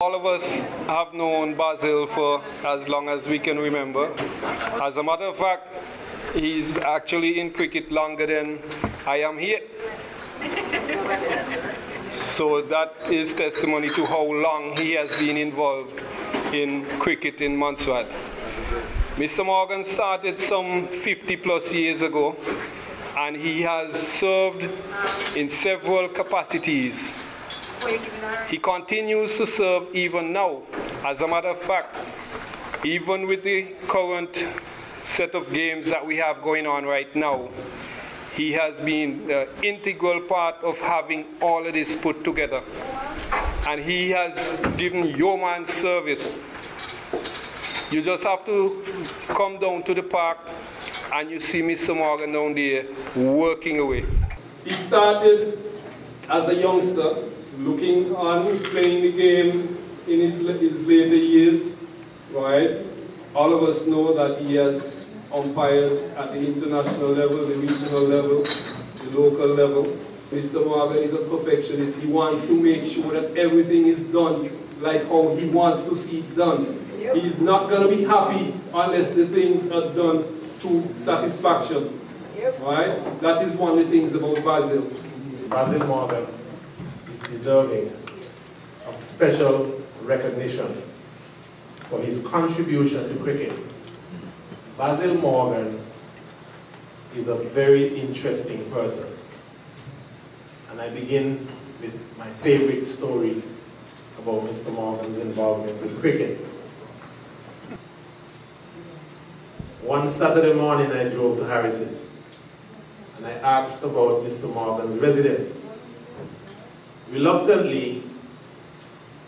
All of us have known Basil for as long as we can remember. As a matter of fact, he's actually in cricket longer than I am here. So that is testimony to how long he has been involved in cricket in Montserrat. Mr. Morgan started some 50 plus years ago, and he has served in several capacities. He continues to serve even now. As a matter of fact, even with the current set of games that we have going on right now, he has been the integral part of having all of this put together. And he has given yeoman service. You just have to come down to the park and you see Mr. Morgan down there working away. He started as a youngster, looking on, playing the game in his later years, right? All of us know that he has umpired at the international level, the regional level, the local level. Mr. Morgan is a perfectionist. He wants to make sure that everything is done like how he wants to see it done. Yep. He's not going to be happy unless the things are done to satisfaction. Yep. Right? That is one of the things about Basil. Basil Morgan is deserving of special recognition for his contribution to cricket. Basil Morgan is a very interesting person. And I begin with my favorite story about Mr. Morgan's involvement with cricket. One Saturday morning I drove to Harris's and I asked about Mr. Morgan's residence. Reluctantly,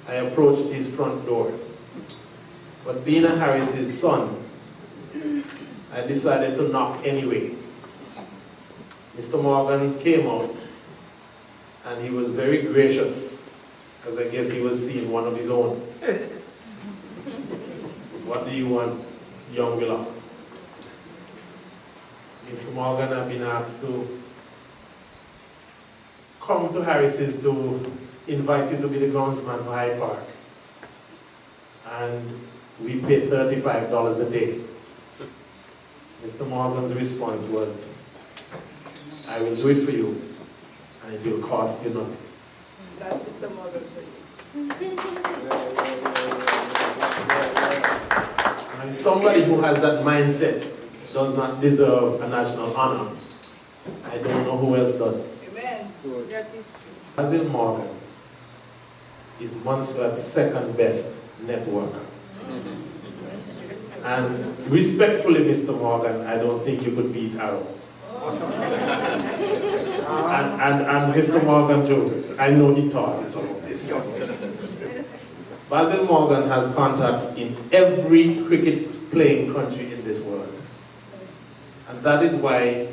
I approached his front door. But being a Harris's son, I decided to knock anyway. Mr. Morgan came out and he was very gracious, because I guess he was seeing one of his own. What do you want, young Willock? Mr. Morgan, I've been asked to come to Harris's to invite you to be the groundsman for Hyde Park. And we pay $35 a day. Mr. Morgan's response was, I will do it for you, and it will cost you nothing. That's Mr. Morgan for you. And somebody who has that mindset does not deserve a national honor. I don't know who else does. Amen. That is true. Basil Morgan is Montserrat's second best networker. And respectfully, Mr. Morgan, I don't think you could beat Arrow. And Mr. Morgan too, I know he taught you some of this. Basil Morgan has contacts in every cricket playing country in this world. And that is why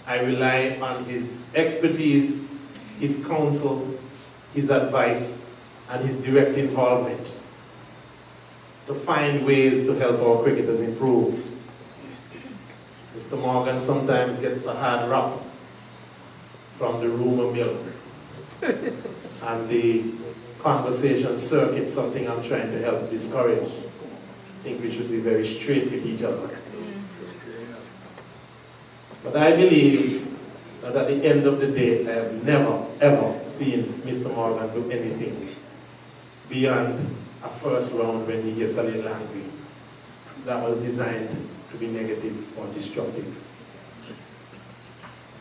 I rely on his expertise, his counsel, his advice, and his direct involvement to find ways to help our cricketers improve. Mr. Morgan sometimes gets a hard rap from the rumour mill. And the conversation circuit, something I'm trying to help discourage. I think we should be very straight with each other. But I believe that at the end of the day, I have never, ever seen Mr. Morgan do anything beyond a first round when he gets a little angry. That was designed to be negative or destructive.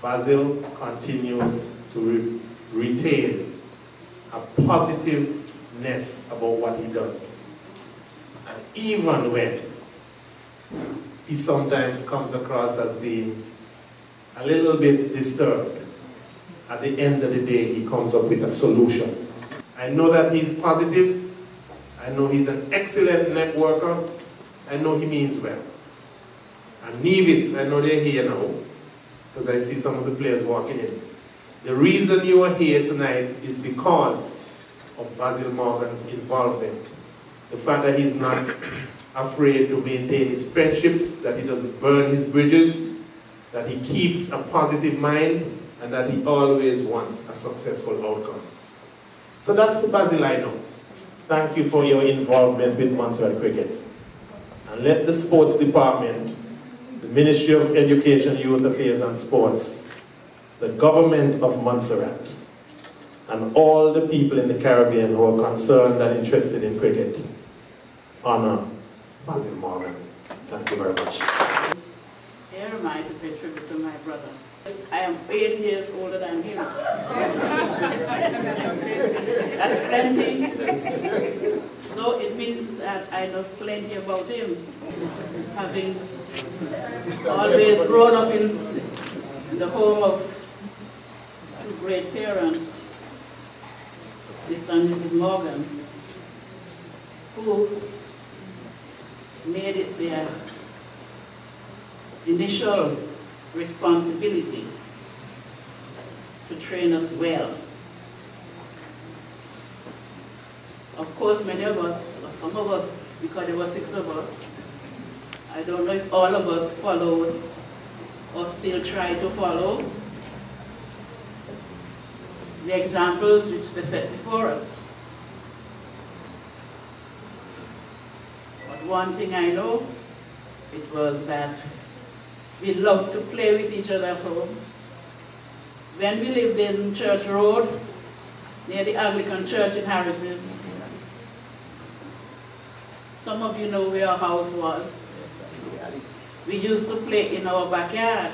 Basil continues to retain a positiveness about what he does. And even when he sometimes comes across as being a little bit disturbed, at the end of the day he comes up with a solution. I know that he's positive. I know he's an excellent networker. I know he means well. And Nevis, I know they're here now, because I see some of the players walking in. The reason you are here tonight is because of Basil Morgan's involvement. The fact that he's not afraid to maintain his friendships, that he doesn't burn his bridges, that he keeps a positive mind, and that he always wants a successful outcome. So that's the Basil I know. thank you for your involvement with Montserrat Cricket. And let the sports department, the Ministry of Education, Youth Affairs and Sports, the government of Montserrat, and all the people in the Caribbean who are concerned and interested in cricket honor Basil Morgan. Thank you very much. Here am I to pay tribute to my brother. I am 8 years older than him. That's plenty. So it means that I know plenty about him, having always grown up in the home of two great parents, Mr. and Mrs. Morgan, who made it their initial responsibility to train us well. Of course, many of us, or some of us, because there were 6 of us, I don't know if all of us followed or still try to follow the examples which they set before us. But one thing I know, it was that we loved to play with each other at home. When we lived in Church Road, near the Anglican Church in Harris's, some of you know where our house was. We used to play in our backyard.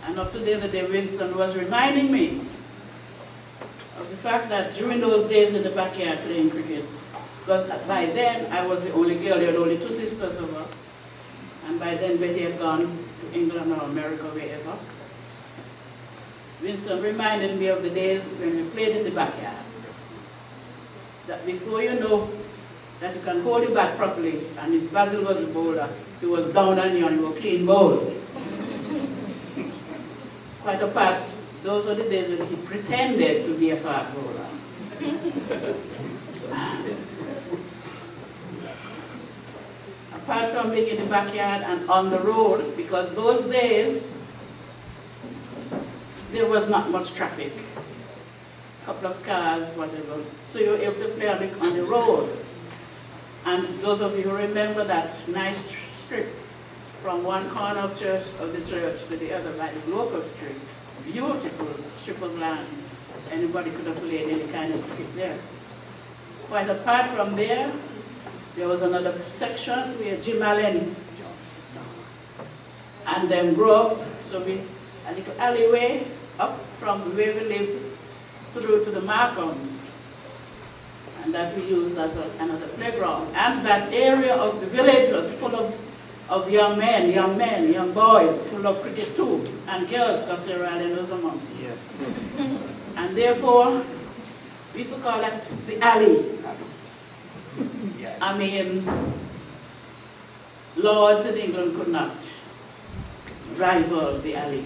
And up to the other day, Winston was reminding me of the fact that during those days in the backyard playing cricket, because by then I was the only girl, there were only 2 sisters of us. And by then Betty had gone to England or America, wherever. Winston reminded me of the days when we played in the backyard. That before you know that you can hold your bat properly, and if Basil was a bowler, he was down on you and you were clean bowled. Quite apart, those were the days when he pretended to be a fast bowler. Apart from being in the backyard and on the road, because those days there was not much traffic, a couple of cars, whatever. So you were able to play on the road. And those of you who remember that nice strip from one corner of the church to the other by the Locust Street, beautiful strip of land. Anybody could have played any kind of cricket there. Quite apart from there, there was another section where Jim Allen and them grew up. So we a little alleyway up from where we lived through to the Markhams, and that we used as another playground. And that area of the village was full of young men, young boys, full of cricket too, and girls, because Sarah Allen was among them. Yes. And therefore, we used to call that the alley. I mean, lords in England could not rival the alley.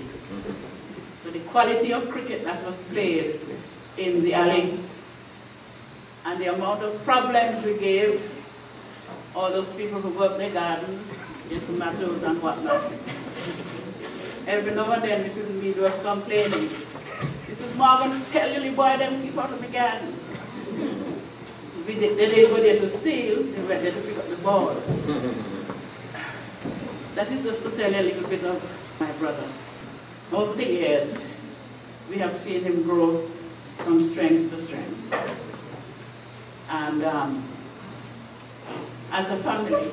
So the quality of cricket that was played in the alley and the amount of problems we gave all those people who work their gardens, their tomatoes and whatnot. Every now and then Mrs. Mead was complaining. Mrs. Morgan, tell your little boy them keep out of the garden. They didn't go there to steal, they went there to pick up the balls. That is just to tell you a little bit of my brother. Over the years, we have seen him grow from strength to strength. And as a family,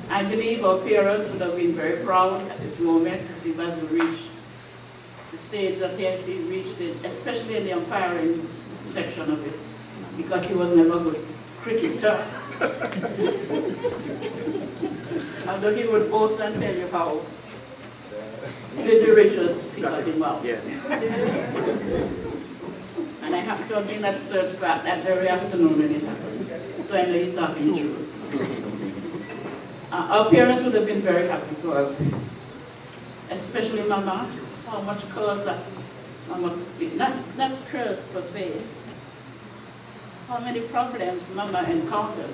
I believe our parents would have been very proud at this moment to see Basil reach the stage that he had reached, especially in the umpiring section of it, because he was never a good cricketer. Although he would boast and tell you how Vivi Richards figured him out. Yeah. And I happened to have been at Sturge Park that very afternoon when it happened. So I know he's talking the truth. Our parents would have been very happy to us, especially Mama, how much curse that Mama, not curse per se, how many problems Mama encountered,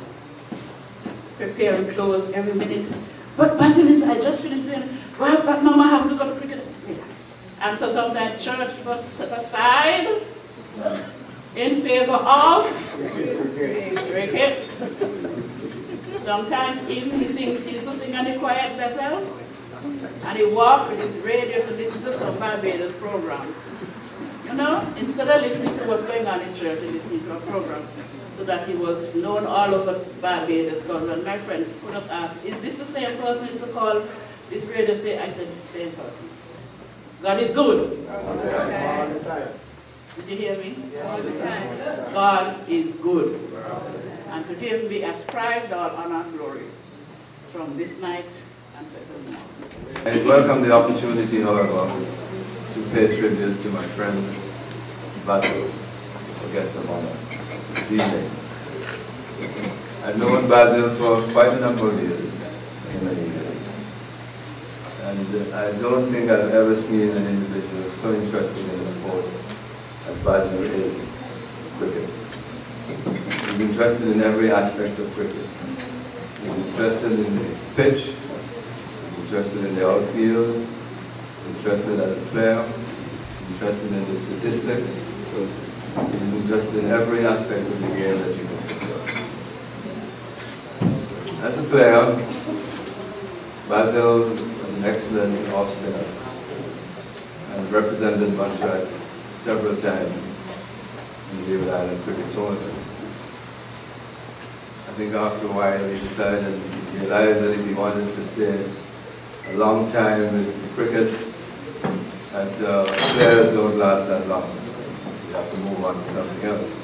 preparing clothes every minute. But Basil, I just finished doing, well, but Mama have to go to cricket. Yeah. And so sometimes church was set aside In favor of cricket. Sometimes even he used to sing on the quiet Bethel, and he walked with his radio to listen to some Barbados program. You know, instead of listening to what's going on in church, and listening to a program, so that he was known all over Barbados. Because when my friend could have asked, is this the same person who used to call this radio station? I said, the same person. God is good. All the time. Did you hear me? All the time. God is good. And to him be ascribed all honor and glory from this night and forevermore. I welcome the opportunity, however, to pay tribute to my friend Basil, a guest of honor, this evening. I've known Basil for quite a number of years, many years. And I don't think I've ever seen an individual so interested in a sport as Basil is in cricket. He's interested in every aspect of cricket. He's interested in the pitch, he's interested in the outfield, he's interested as a player, he's interested in the statistics, he's interested in every aspect of the game that you can think of. As a player, Basil was an excellent off-spinner and represented Montserrat several times in the Leeward Island cricket tournament. I think after a while he decided, he realized that if he wanted to stay a long time with cricket, that players don't last that long. You have to move on to something else.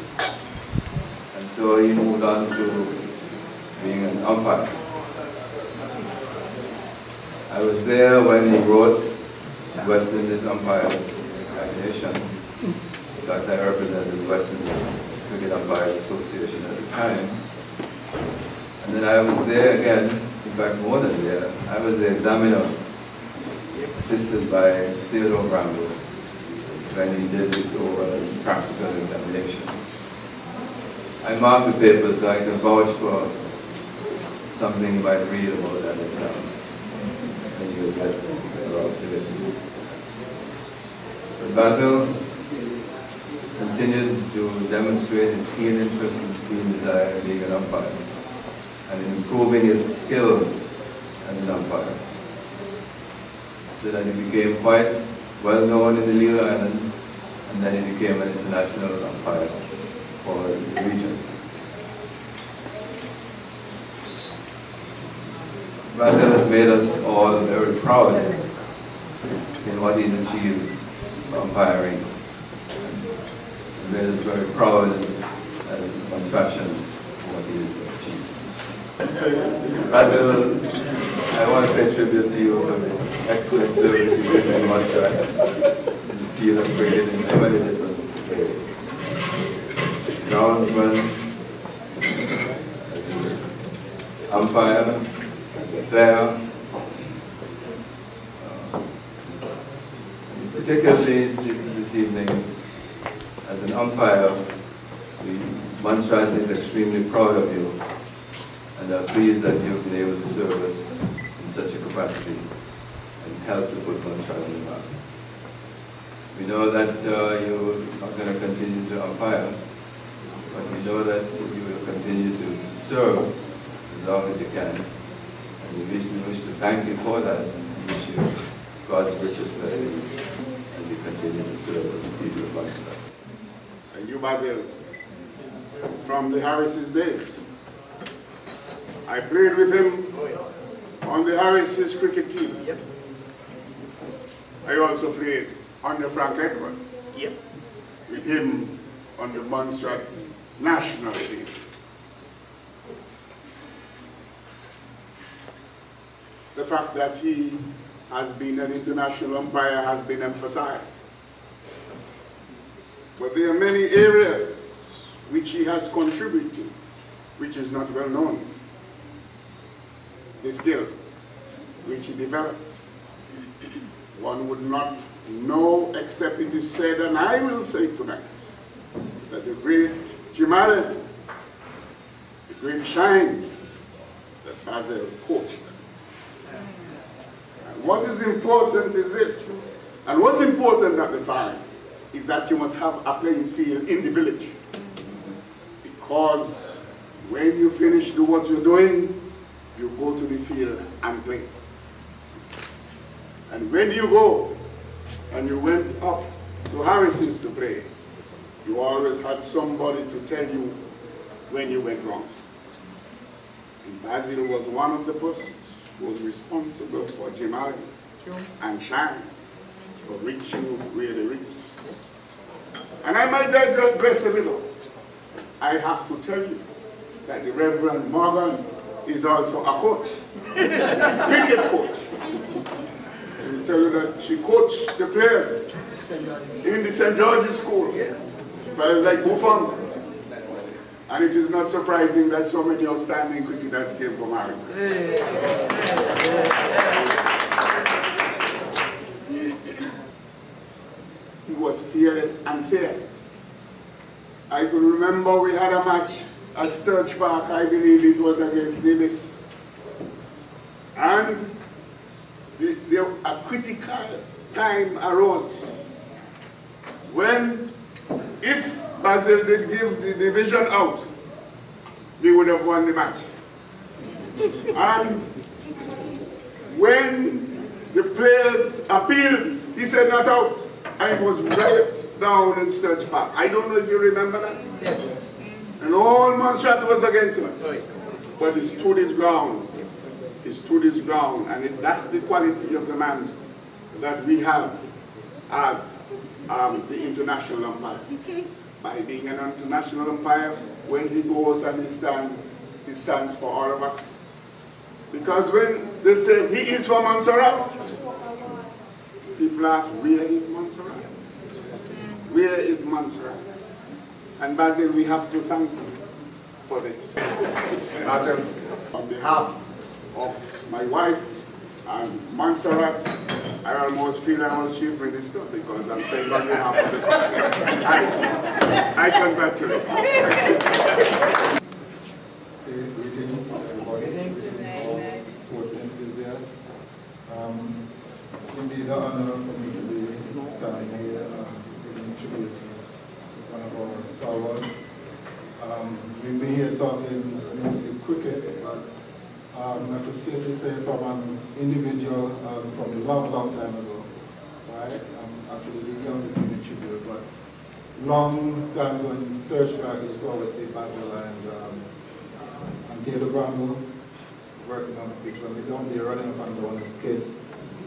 And so he moved on to being an umpire. I was there when he wrote West Indies umpire examination. In fact, I represented the West Indies Cricket Umpires Association at the time. And then I was there again, in fact more than there. I was the examiner, assisted by Theodore Bramble, when he did his oral practical examination. I marked the paper so I could vouch for something you might read about that exam, and you'll get around to it. But Basil continued to demonstrate his keen interest and keen desire in being an umpire and in improving his skill as an umpire, so that he became quite well known in the Leeward Islands, and then he became an international umpire for the region. Basil has made us all very proud in what he's achieved for umpiring. He made us very proud as Montserratians for what he has achieved. Basil, I want to pay tribute to you for the excellent service you did in Montserrat in the field of cricket in so many different ways. As groundsman, as an umpire, as a player, particularly this evening, as an umpire, Montserrat is extremely proud of you and are pleased that you've been able to serve us in such a capacity and help to put Montserrat on the map. We know that you're not going to continue to umpire, but we know that you will continue to serve as long as you can. And we wish to thank you for that, and we wish you God's richest blessings as you continue to serve the people of Montserrat. And you, Basil, from the Harris's days. I played with him on the Harris's cricket team. Yep. I also played under Frank Edwards. Yep. With him on the Montserrat national team. The fact that he has been an international umpire has been emphasized. But there are many areas which he has contributed, which is not well known. The skill which he developed, one would not know except it is said, and I will say tonight, that the great Jim Allen, the great Shines, that Basil coached them. And what is important is this, and what's important at the time, is that you must have a playing field in the village. Because when you finish do what you're doing, you go to the field and play. And when you go and you went up to Harrison's to play, you always had somebody to tell you when you went wrong. And Basil was one of the persons who was responsible for Jim Allen and Shine for reaching where they reached. And I might digress a little. I have to tell you that the Reverend Morgan is also a coach, cricket coach. I will tell you that she coached the players in the St. George's School, like Buffon. And it is not surprising that so many outstanding cricketers came from Harrison. He was fearless and fair. I could remember we had a match at Sturge Park, I believe it was against Davis. And a critical time arose when, if Basil did give the division out, we would have won the match. And when the players appealed, he said not out. And it was right down in Sturge Park. I don't know if you remember that. Yes. And all Montserrat was against him. But he stood his ground. He stood his ground. And that's the quality of the man that we have as the international umpire. By being an international umpire, when he goes and he stands for all of us. Because when they say he is from Montserrat, people ask, where is Montserrat? Where is Montserrat? And Basil, we have to thank you for this. Basil, on behalf of my wife and Montserrat, I almost feel I was chief minister because I'm saying on behalf of the country. I congratulate you. Greetings, everybody, all sports enthusiasts. It's indeed an honor for me to be standing here giving tribute to one of our stalwarts. We've been here talking mostly cricket, but I could safely say from an individual from a long, long time ago, right? I'm actually the youngest in the tribute, but long time ago in Sturge Park, I used to always see Basil and Theodore Bramble working on the pitch. When we down there running up and down as kids,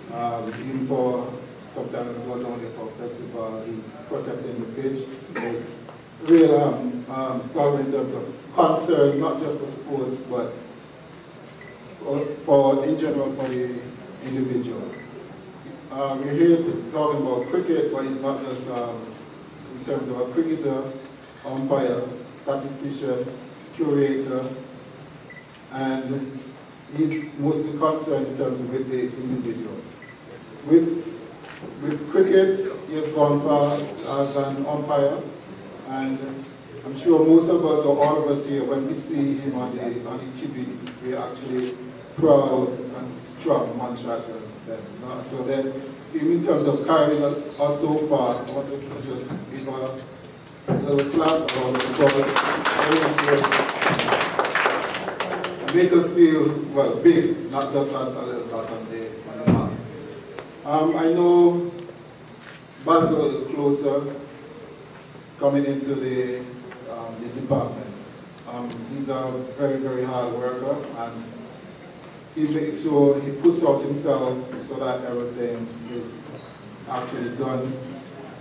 even for sometimes we go down there for a festival, he's protecting the pitch. There's real stalwart in terms of concern, not just for sports, but for in general for the individual. We're here talking about cricket, but it's not just in terms of a cricketer, umpire, statistician, curator, and he's mostly concerned in terms of with the individual. With cricket, he has gone far as an umpire, and I'm sure most of us or all of us here, when we see him on the TV, we're actually proud and strong Montrealers then. So then, even in terms of carrying us so far, I want us to just give a little clap around the make us feel, well, big, not just a little dot on the map. I know Basil a little closer coming into the department. He's a very, very hard worker, and he makes sure he puts out himself so that everything is actually done,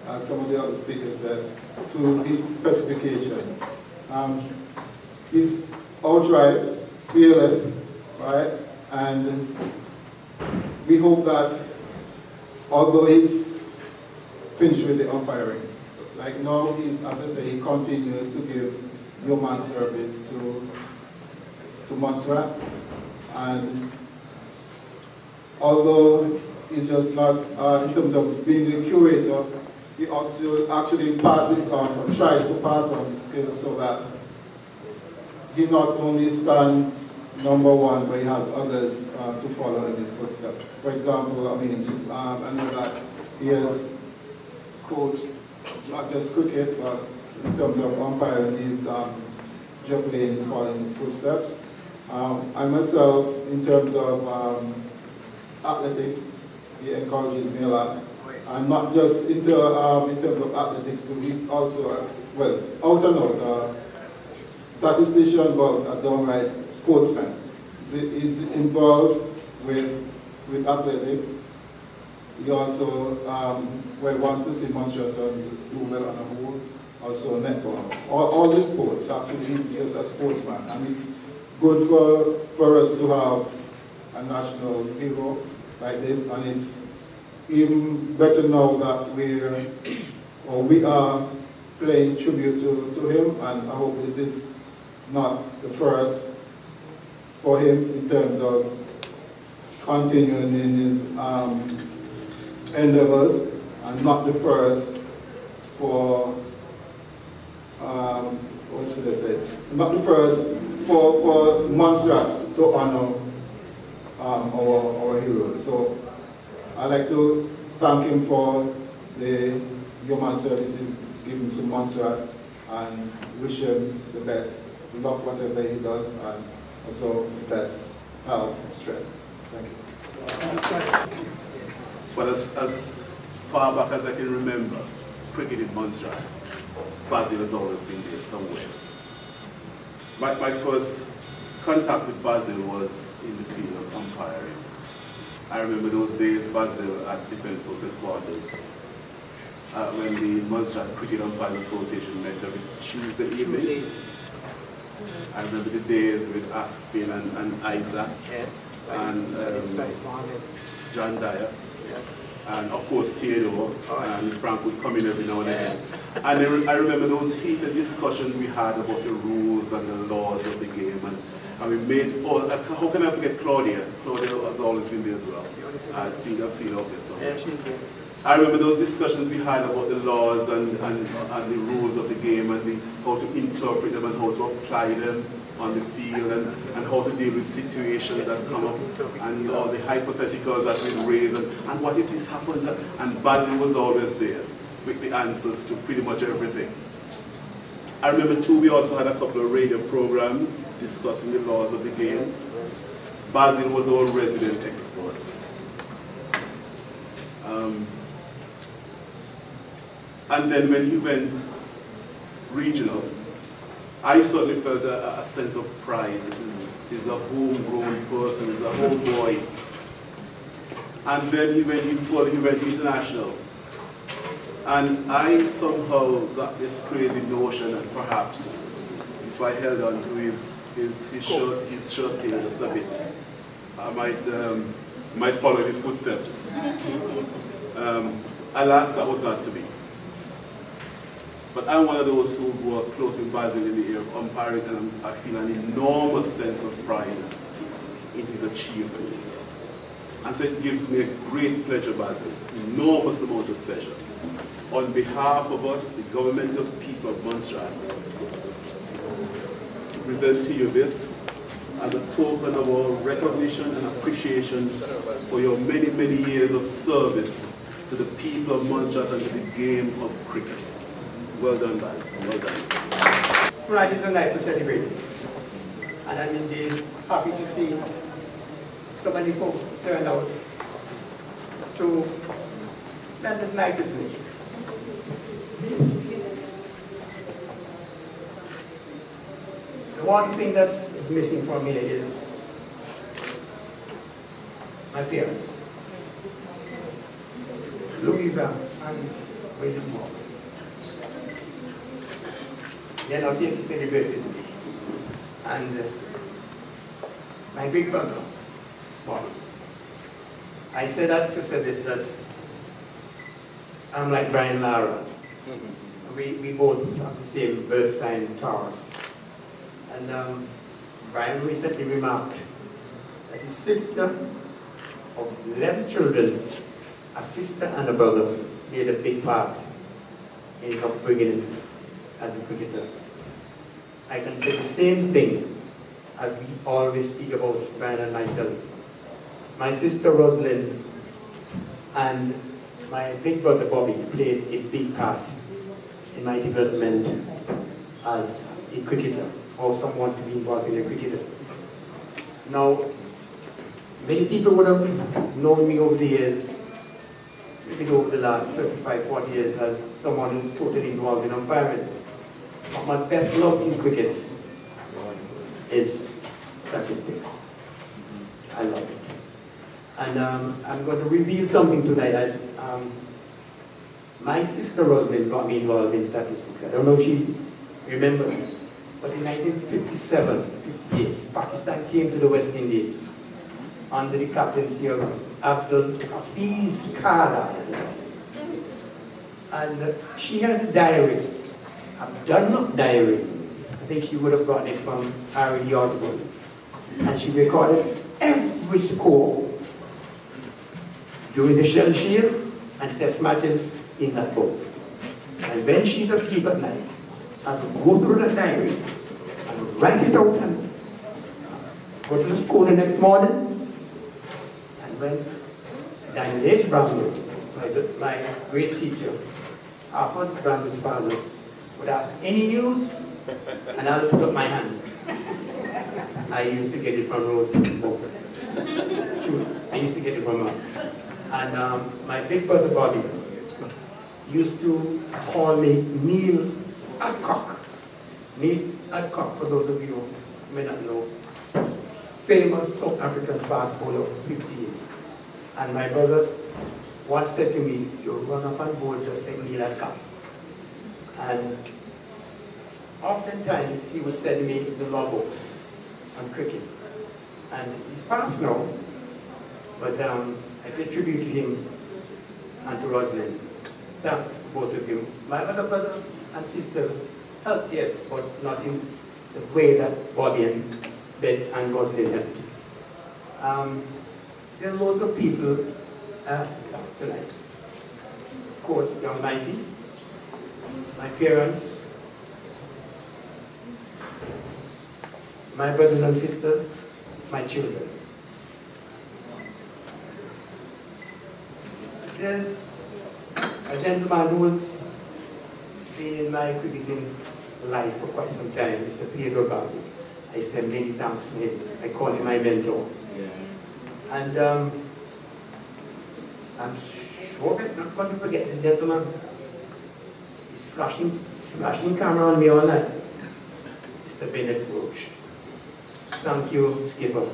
as some of the other speakers said, to his specifications. He's outright fearless, right? And we hope that although he's finished with the umpiring, like now he's, as I say, he continues to give yeoman service to Montserrat. And although he's just not, in terms of being the curator, he also actually passes on, or tries to pass on the skills so that he not only stands number one, but he has others to follow in his footsteps. For example, I mean, I know that he has coached not just cricket, but in terms of umpiring, Jeff Lane is following his footsteps. I myself, in terms of athletics, he encourages me a lot. And not just in terms of athletics too, he's also, well, out and out, statistician, but a downright sportsman. He's involved with athletics. He also wants to see Montreal do well on a whole, also netball. All the sports, actually, he's just a sportsman. And it's good for us to have a national hero like this, and it's even better now that we are paying tribute to him, and I hope this is not the first for him in terms of continuing in his endeavors, and not the first for, what should I say, not the first for Montserrat to honor our heroes. So I'd like to thank him for the human services given to Montserrat and wish him the best luck whatever he does, and also the best health and strength. Thank you. But as far back as I can remember, cricket in Montserrat, Basil has always been there somewhere. My first contact with Basil was in the field of umpiring. I remember those days, Basil at Defence Force Headquarters, when the Montserrat Cricket Umpires Association met every Tuesday evening. I remember the days with Aspin and Isaac, yes, and John Dyer, yes, and of course Theodore, and Frank would come in every now and then. And I remember those heated discussions we had about the rules and the laws of the game, and we made, how can I forget Claudia? Claudia has always been there as well. I think I've seen her up there somewhere. Yeah, she's there. I remember those discussions we had about the laws and the rules of the game, and how to interpret them and how to apply them on the field, and how to deal with situations that come up, and all the hypotheticals that we raise, and what if this happens, and Basil was always there with the answers to pretty much everything. I remember too, we also had a couple of radio programs discussing the laws of the game. Basil was our resident expert. And then when he went regional, I suddenly felt a sense of pride. He's a homegrown person, he's a homeboy. And then he went international. And I somehow got this crazy notion that perhaps if I held on to his shirt tail just a bit, I might follow his footsteps. Alas, that was not to be. But I'm one of those who work close with Basil in the area of umpiring, and I feel an enormous sense of pride in his achievements. And so it gives me a great pleasure, Basil, enormous amount of pleasure. On behalf of us, the governmental people of Montserrat, to present to you this as a token of our recognition and appreciation for your many, many years of service to the people of Montserrat and to the game of cricket. Well done, guys. Well done. Tonight is a night to celebrate. And I'm indeed happy to see so many folks turn out to spend this night with me. The one thing that is missing from me is my parents, Louisa and William Morgan. They're not here to celebrate with me. And my big brother, Morgan. I say that to say this, that I'm like Brian Lara. We both have the same birth sign, Taurus. And Brian recently remarked that his sister of 11 children, a sister and a brother, played a big part in his upbringing as a cricketer. I can say the same thing as we always speak about Brian and myself. My sister Rosalind and my big brother Bobby played a big part in my development as a cricketer, or someone to be involved in a cricketer. Now, many people would have known me over the years, maybe over the last 35, 40 years, as someone who's totally involved in umpiring. But my best love in cricket is statistics. I love it. And I'm going to reveal something tonight. My sister Rosalind got me involved in statistics. I don't know if she remembers this. But in 1957, 58, Pakistan came to the West Indies under the captaincy of Abdul Hafiz Kara. And she had a diary, a done-up diary. I think she would have gotten it from R.D. Osborne. And she recorded every score during the Shell Shield and Test matches in that book. And when she's asleep at night, I would go through that diary, I would write it out and go to the school the next morning. And when Daniel H. Bramble, my great teacher, Arthur Bramble's father, would ask any news, and I would put up my hand. I used to get it from Rose's book. I used to get it from her. And my big brother Bobby used to call me Neil Adcock. Neil Adcock, for those of you who may not know, famous South African fast bowler of the 50s. And my brother once said to me, "You run up and bowl just like Neil Adcock." And oftentimes he would send me the law books on cricket. And he's passed now, but I pay tribute to him and to Rosalind. Thank both of you. My other brothers and sisters helped, yes, but not in the way that Bobby and Ben and Rosalind helped. There are loads of people tonight. Of course, the Almighty, my parents, my brothers and sisters, my children. There's a gentleman who has been in my cricketing life for quite some time, Mr. Theodore Basil. I say many thanks to him. I call him my mentor. Yeah. And I'm sure I'm not going to forget this gentleman. He's flashing camera on me all night. Mr. Bennett Roach. Thank you, Skipper.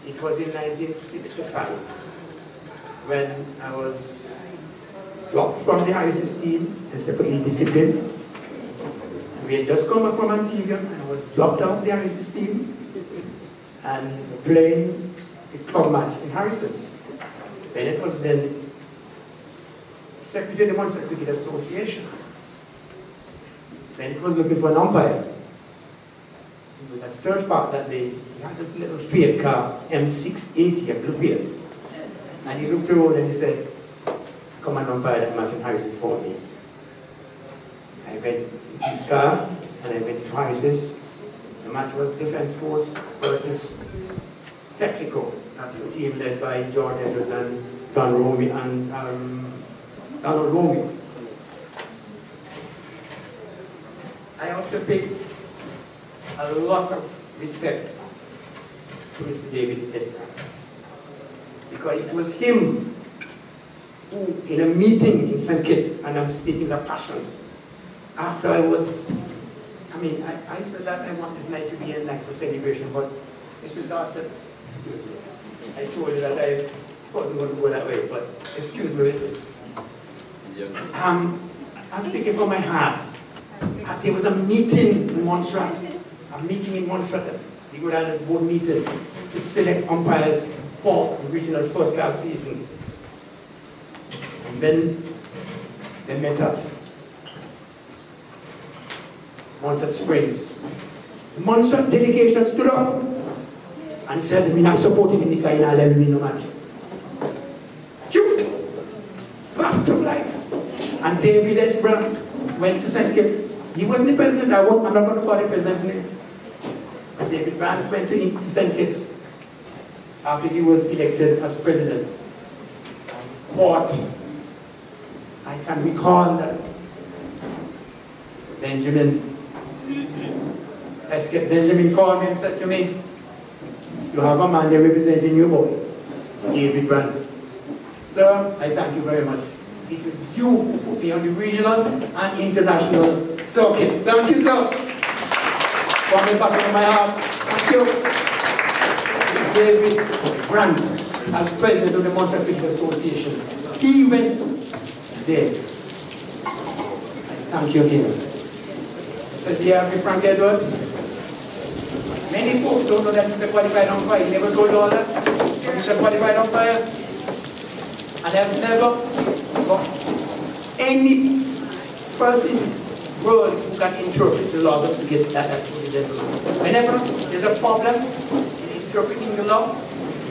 It was in 1965 when I was dropped from the highest team, except for indiscipline. And we had just come up from Antigua and I was dropped out of the highest team and playing a club match in Harris's. Bennett was then the Secretary of the Munster Cricket Association. Bennett was looking for an umpire. He was at Sturge Park that day. He had this little Fiat car, M680, a blue Fiat. And he looked around and he said, "Come and umpire that match in Harris's for me." I went into his car and I went to Harris's. The match was Defence Force versus Texaco. That's the team led by George Edwards and Don Romy and Donald Romy. I also pay a lot of respect to Mr. David Esper, because it was him who, in a meeting in St. Kitts, and I'm speaking of passion, after I said that I want this night to be a night for celebration, but Mr. Dar said, "Excuse me, I told you that I wasn't going to go that way, but excuse me with this." I'm speaking from my heart. There was a meeting in Montserrat, the Good Islands Board meeting, to select umpires for the regional first-class season. And then they met at Montserrat Springs. The Montserrat delegation stood up and said, "We're not supporting in the Kaina 11 no match." Back to life. And David Esper went to St. Kitts. He wasn't the president. I'm not going to call the president's name. But David Brand went to St. Kitts after he was elected as president. Fought. I can recall that Benjamin. Benjamin called me and said to me, you have a man there representing you, boy, David Brand. Sir, I thank you very much. It was you who put me on the regional and international circuit. Thank you, sir. From the bottom of my heart, thank you. David Brand, as president of the Munster Cricket Association, he went there. Thank you again. Mr. D.R.B. Frank Edwards. Many folks don't know that he's a qualified umpire. He never told you all that. But he's a qualified umpire. And I've never got any person in the world who can interpret the laws of cricket that actually gentleman. Whenever there's a problem in interpreting the law,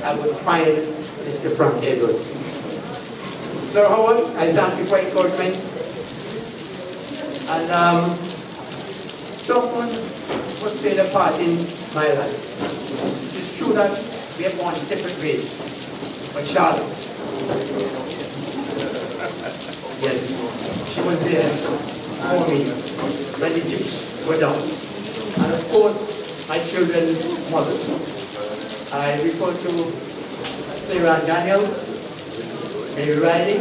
I would find Mr. Frank Edwards. Sir Howard, I thank you for your encouragement. And someone was played a part in my life. It's true that we have gone separate ways. But Charlotte, yes, she was there for me when the chips were down. And of course, my children's mothers. I refer to Sarah and Daniel, Mary Riley,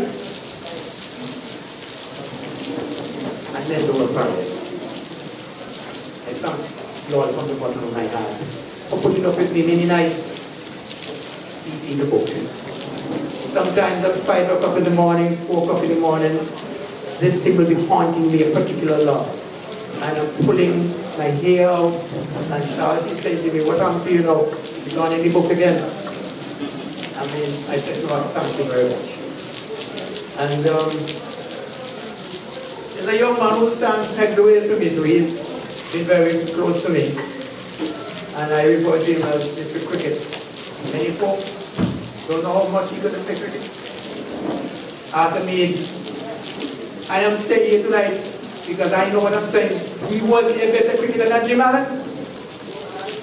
and then Laura Parry. I thank Lord from the bottom of my heart for putting up with me many nights eating the books. Sometimes at 5 o'clock in the morning, 4 o'clock in the morning, this thing will be haunting me a particular lot. And I'm pulling my hair out, and Charlotte is saying to me, what happened to you now? You gone in the book again? I mean, I said to her, thank you very much. And there's a young man who stands next door to me, so he's been very close to me. And I refer to him as Mr. Cricket. Many folks don't know how much he could have played cricket. After me, I am staying here tonight because I know what I'm saying. He was a better cricketer than Jim Allen.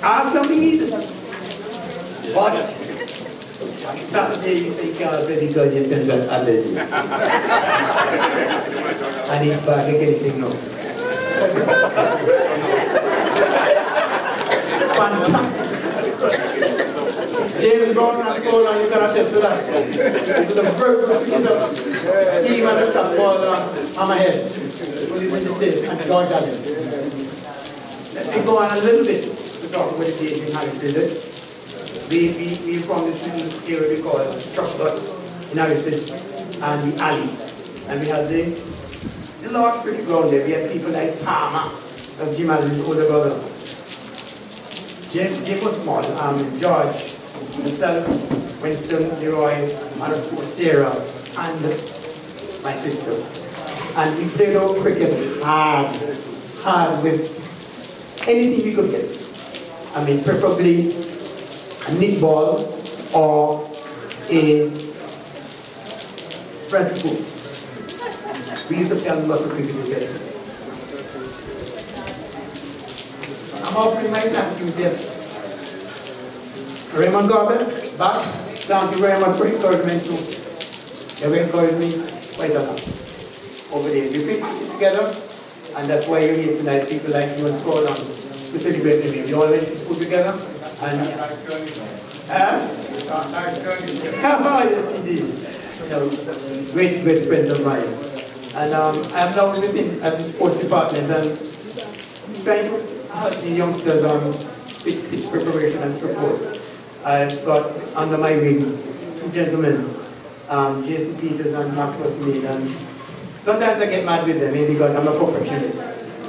After me, but Saturday you say you can't play because you send that allergies. I need back anything now. Fantastic. James Brown and Cole, and you can attest to that. It was a very good cricketer. He was a top ball on my head. When he went to state, and George Allen. Let me go on a little bit to talk about the days in Harris, is it? We from this little area we call Trustgut in Harris and the alley. And we had the large cricket ground there. We had people like Palmer, like Jim Allen's older brother. Jim was small, George, myself, Winston, Leroy, and of course Sarah, and my sister. And we played our cricket hard with anything we could get. I mean, preferably a knit ball or a French foot. We used to play a lot of cricket together. I'm offering my thank yous, yes. Raymond Garbett, back, thank you very much for encouragement too. They've encouraged me quite a lot over there. We fit together, and that's why you're here tonight. People like you and Paul to celebrate with me. We all went to school together, and yes, indeed. Great friends of mine. And I'm now within at the sports department and trying to help the youngsters on pitch preparation and support. I've got under my wings 2 gentlemen, Jason Peters and Marcus Mead, and sometimes I get mad with them because I'm a perfectionist.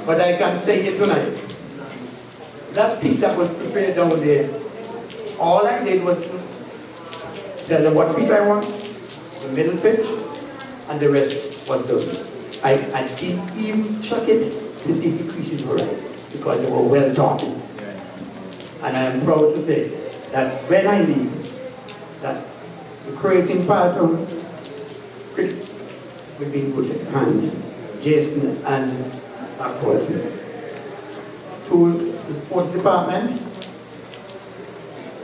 But I can say here tonight, that pitch that was prepared down there, all I did was to tell them what pitch I want, the middle pitch, and the rest was done. I didn't even check it to see if the creases were right, because they were well taught. And I am proud to say that when I leave, that the creating part of cricket will be in good hands. Jason and of course to the sports department.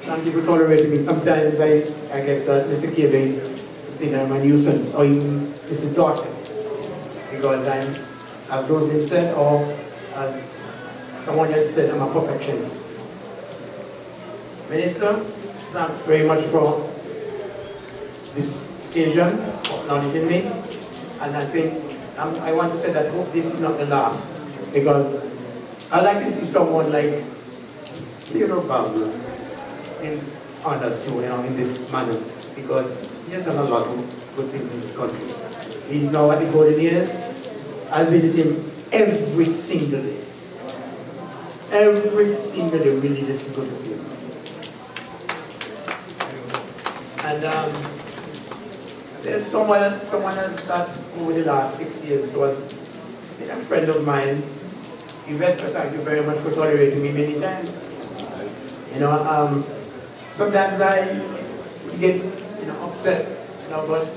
Thank you for tolerating me. Sometimes I guess that Mr. Kirby think I'm a nuisance, or even Mrs. Dorset, because I'm, as Rosalind said, or as someone else said, I'm a perfectionist. Minister, thanks very much for this occasion, for acknowledging me. And I think, I want to say that I hope this is not the last, because I like to see someone like Umpire Basil in honor too, in this manner, because he has done a lot of good things in this country. He's now at the golden years. I visit him every single day. Every single day, really, just to go to see him. And there's someone else that over the last 6 years was a friend of mine. Yvette, thank you very much for tolerating me many times. Sometimes I get upset, but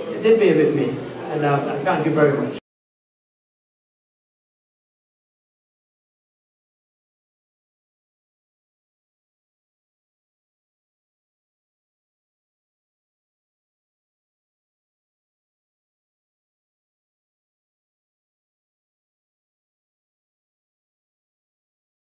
you did bear with me, and thank you very much.